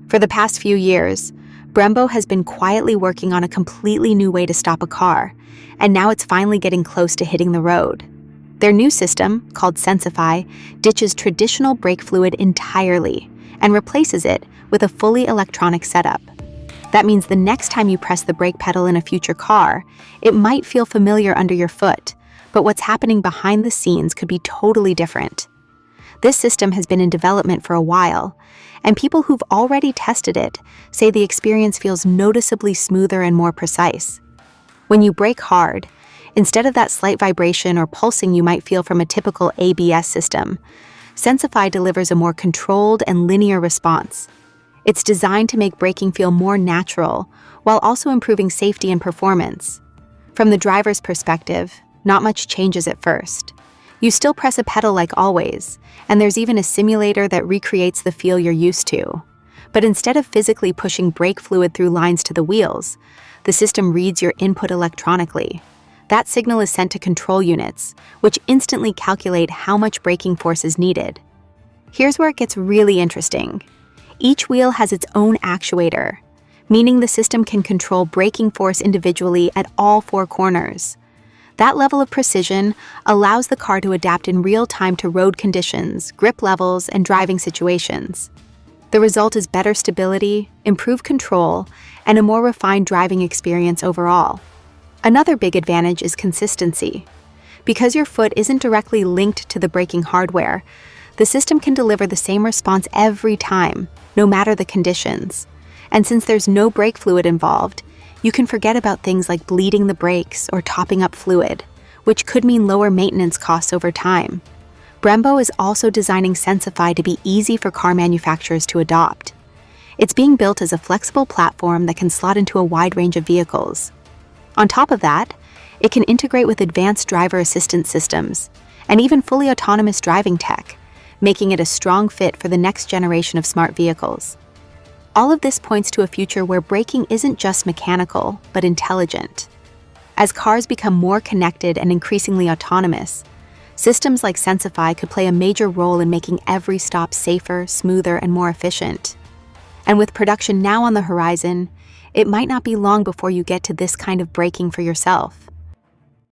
For the past few years, Brembo has been quietly working on a completely new way to stop a car, and now it's finally getting close to hitting the road. Their new system, called Sensify, ditches traditional brake fluid entirely and replaces it with a fully electronic setup. That means the next time you press the brake pedal in a future car, it might feel familiar under your foot, but what's happening behind the scenes could be totally different. This system has been in development for a while, and people who've already tested it say the experience feels noticeably smoother and more precise. When you brake hard, instead of that slight vibration or pulsing you might feel from a typical ABS system, Sensify delivers a more controlled and linear response. It's designed to make braking feel more natural, while also improving safety and performance. From the driver's perspective, not much changes at first. You still press a pedal like always, and there's even a simulator that recreates the feel you're used to. But instead of physically pushing brake fluid through lines to the wheels, the system reads your input electronically. That signal is sent to control units, which instantly calculate how much braking force is needed. Here's where it gets really interesting. Each wheel has its own actuator, meaning the system can control braking force individually at all four corners. That level of precision allows the car to adapt in real time to road conditions, grip levels, and driving situations. The result is better stability, improved control, and a more refined driving experience overall. Another big advantage is consistency. Because your foot isn't directly linked to the braking hardware, the system can deliver the same response every time, no matter the conditions. And since there's no brake fluid involved, you can forget about things like bleeding the brakes or topping up fluid, which could mean lower maintenance costs over time. Brembo is also designing Sensify to be easy for car manufacturers to adopt. It's being built as a flexible platform that can slot into a wide range of vehicles. On top of that, it can integrate with advanced driver assistance systems and even fully autonomous driving tech, making it a strong fit for the next generation of smart vehicles. All of this points to a future where braking isn't just mechanical, but intelligent. As cars become more connected and increasingly autonomous, systems like Sensify could play a major role in making every stop safer, smoother, and more efficient. And with production now on the horizon, it might not be long before you get to this kind of braking for yourself.